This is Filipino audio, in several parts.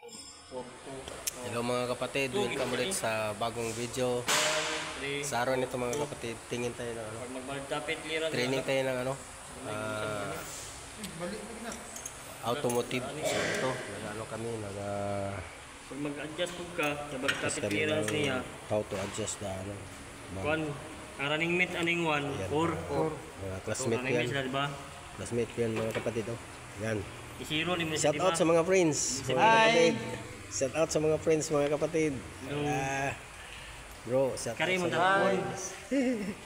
Hello mga kapatid, welcome ulit sa bagong video. Sa araw nito mga kapatid, tingin tayo ng ano, training tayo ng ano, automotive. So ito, nag-ano kami, pag mag-adjust po ka, practice nabagtapit kami clearance ng niya. how to adjust the ano, Kuan, running mate aning 1 or mga classmate ko yan. diba? Classmate ko yan mga kapatid. Oh. Yan. I-zero ni mo Shout diba? out sa mga friends, mga kapatid. Shout out sa mga friends, mga kapatid. Bro, shout out Kari mo sa mga tanawon. friends.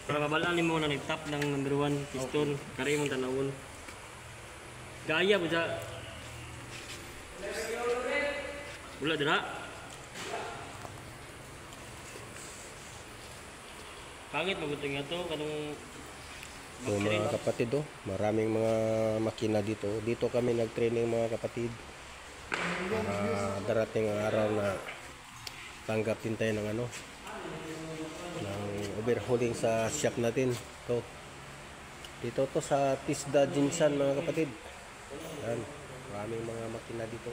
Para mabalaan ni mo na nag-top ng number 1 piston. Kari mo tanawon. Gaya po siya. Wala dira. Pangit mabuting nga to kanong So mga kapatid, oh, maraming mga makina dito. Dito kami nag-training mga kapatid. Darating ang araw na tanggap din tayo ng ano, ng overhauling sa shop natin. To. Dito to sa Tisda Jinsan mga kapatid. Yan, maraming mga makina dito.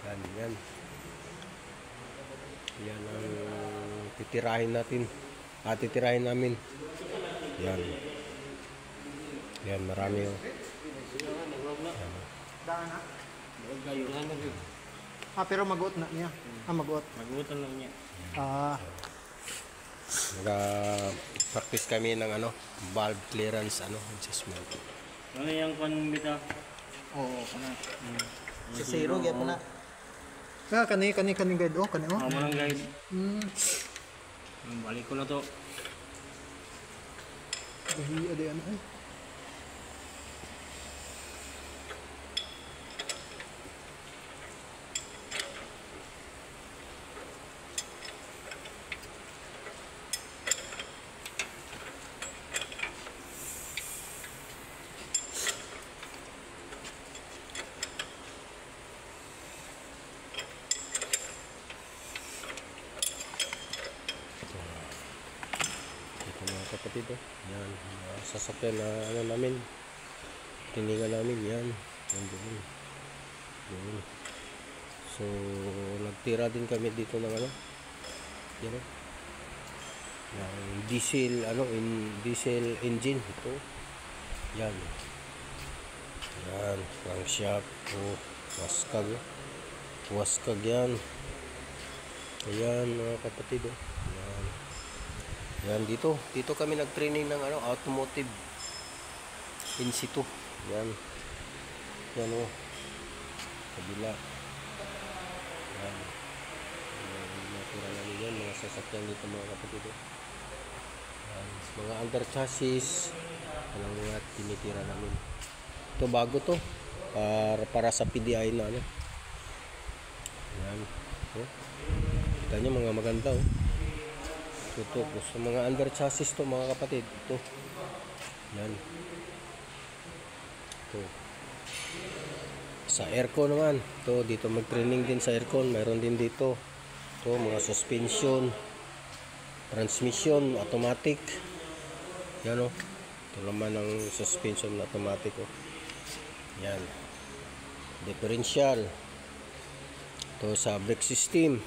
Yan, yan. Yan ang titirahin natin. Titirahin namin. Yan. Yan, marami yung pero mag-uot na niya. Mag-uot. Magutan lang niya. practice kami ng ano, valve clearance ano, adjustment. Ano yung kwan bita? Oo, kana. Si zero gyud na. Kani guide kani oh. Amo lang guys. Balik ko na to. Dahil ada ano ay. Mga kapatid, oh. Yan, sasakyan na ano namin, tiningan namin yan, yan doon. Doon. So nagtira din kami dito ng ano, yan o, ng diesel ano, diesel engine ito, yan, yan, crankshaft, oh, waskag yan, ayan mga kapatid, oh. Yan. Yan, dito kami nag-training ng ano, automotive in situ. Yan. Yan oh. Kabila. Yan. Natira namin yan, mga sasakyan dito mga kapatid. Yan. Mga under chassis. Alang mga tinitira namin. Ito bago to. Para sa PDI na ano. Yan. Oh. Kita nyo mga maganda oh. Ito po sa mga under chassis to mga kapatid. Ito. Yan. Ito. Sa aircon naman. Ito dito mag-training din sa aircon. Mayroon din dito. Ito mga suspension, transmission, automatic. Yan o. Ito naman ang suspension automatic o. Yan. Differential. Ito sa brake system.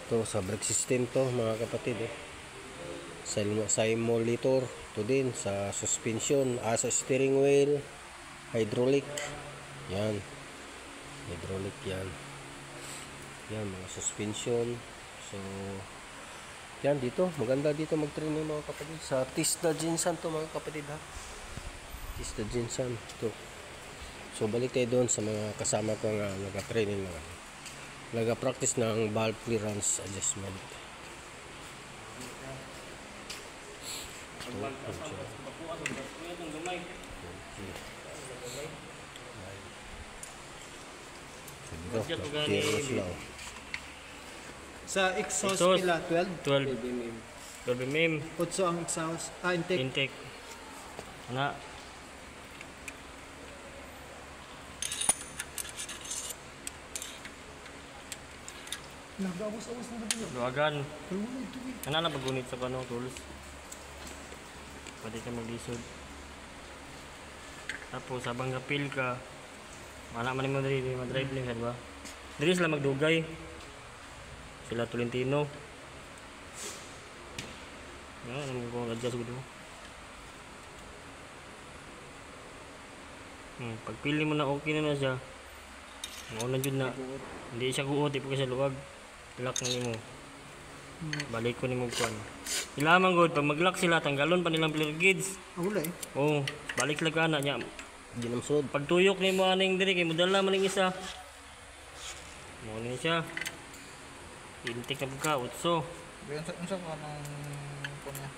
Ito sa brake system to mga kapatid eh. Simulator to din sa suspension, sa steering wheel, hydraulic. Yan. Hydraulic yan. Yan mga suspension. So yan dito, maganda dito mag-training mga kapatid sa Tisda Jinsan to mga kapatid ha. Tisda Jinsan to. So balik tayo doon sa mga kasama ko nga nag-training na. Nag-practice ng valve clearance adjustment. Sa exhaust pila 12 12 mm. Utso ang exhaust. Intake. Ana. Nag-awas-awas na dito. Luwagan. Ana na pagunit sa kano tools. Pwede ka maglisod. Tapos habang kapil ka, Anak man mo diri mag-drive lang ba? Diri sila magdugay. Sila Tolentino. Ano ko adjust gud mo. Pagpili mo na okay na siya. Mao na jud na. Hindi siya guot ipo sa luwag. Lock na nimo. Balik ko nimo kuan. Ilaman gud pag mag-lock sila tanggalon pa nilang flare gauge. Wala eh. Oh, balik lang kana nya. Ginamsod. Pagtuyok nimo aning diri kay mudala man ning isa. Mo ni siya. Intik na ka utso. Bayan sa ko anong kunya.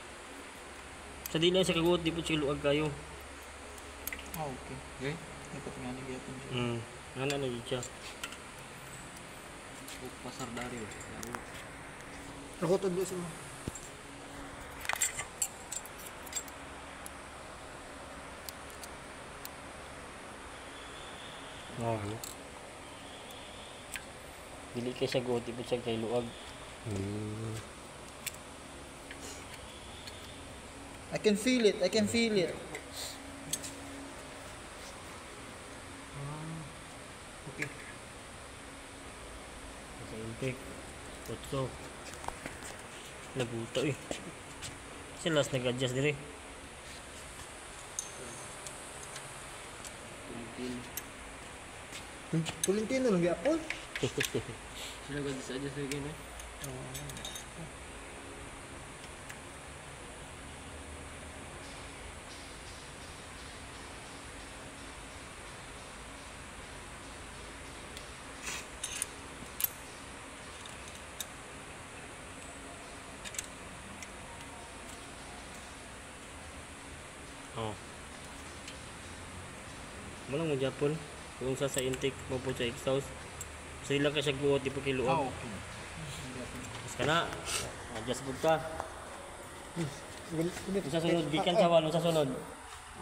Sa dili siya kaguot di po siya luwag kayo. Okay. Okay. Dapat nga ni gyapon siya. Ana na jud siya. Pasar dari. Ako to do sa mo. Oh. Dili kay siya guot di po siya kay luwag. I can feel it. I can feel it. Okay. Sa intake. Utso. Naguto eh. Sila nag-adjust diri. Tolentino lang gyapon. Sila gadis aja sa gini. Oh. Mula mo Japon. Kung sa intake mo po sa exhaust. Sila ka siya guot di po kay luwag. Okay. Mas kana. Adjust po ka. Gunit. Sa sunod gikan sa walo sa sunod.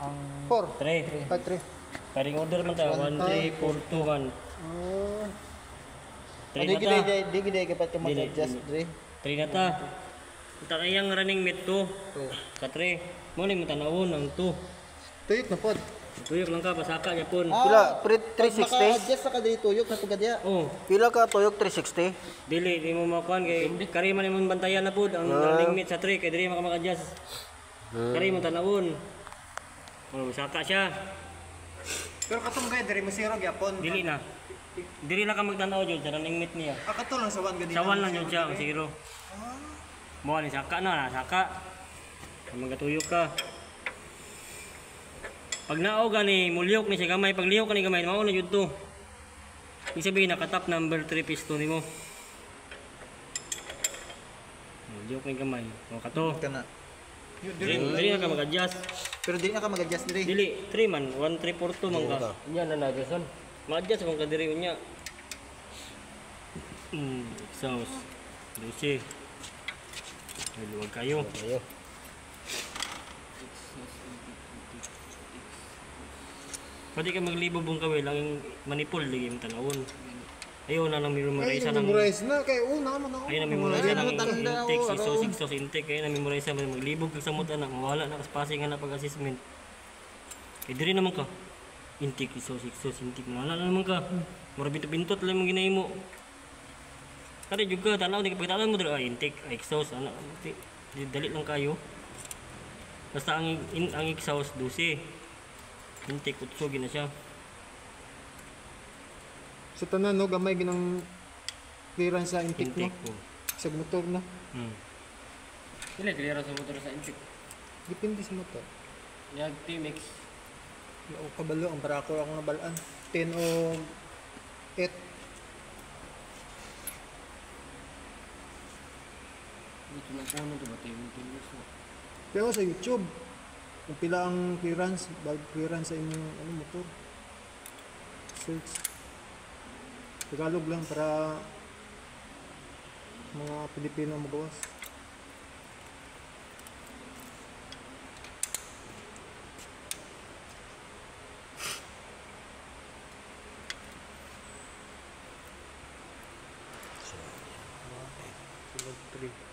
Ang 4. 3. 5-3. Paring order man ta 1 3 4 2 1. Oh. 3 na ta. Di gid kapat ka mag-adjust dre. 3 na ta. Ita kayang running mate 2. Sa 3. Mo ni mo tanawon ang 2. Tuyok na pod. Tuyok lang ka pasaka Japon. Pila, pre 360? Maka-adjust sa kadiri tuyok na tugad ya. Oh, Pila ka tuyok 360? dili di mo makuan kay kari man imong bantayan na pud ang running mate sa 3 kay diri maka-adjust. Kari mo tanawon. Oh, saka siya. Pero katong gay diri mo zero gyapon. Dili na. Dili na ka magtanaw jud sa running mate niya. Kato lang sa 1 gadi. Sawan lang jud siya ang zero. Mo ni saka na, saka. Magatuyok ka. Pag nao gani mulyok ni siya gamay, pag liyok ka ni gamay, mao na jud to. Ibig sabihin nakatap number 3 piston nimo. Mulyok ni gamay. O kato. Kana. Dili na ka mag-adjust. Pero di na ka mag-adjust diri. Dili 3 man, 1 3 4 2 man ka. Nya na nagason. Ma-adjust man ka diri unya. Exhaust. Lucy. Ay luwag kayo. Ayo. Pwede ka maglibog bung kawil lang manipol lagi yung tanawon. Ayaw na nang memorize ng memorize na kay una man ako. ayaw na memorize ng Tanda intake, ako, exhaust intake, ayaw na memorize na maglibog kag samot ana mawala na spacing na pag-assessment. Kay diri naman ka. Intake, exhaust intake, wala na naman ka. Mura bintot lang mong ginahimo. Kaya juga tanaw di kapag tanaw mo diri intake, exhaust ana dali lang kayo. Basta ang exhaust 12. Intake utsugin na siya. Sa tanan no gamay ginang clearance sa intake no. Intake po. Sa motor no. Pila clear sa motor sa intake. Depende sa motor. Yag T-Mix. O kabalo ang barako ako nabalaan. 10 o 8. Dito na po to ba T-Mix mo. Pero sa YouTube kung pila ang clearance, bag clearance sa inyong motor. Search. Tagalog lang para mga Pilipino magawas. Sulog 3.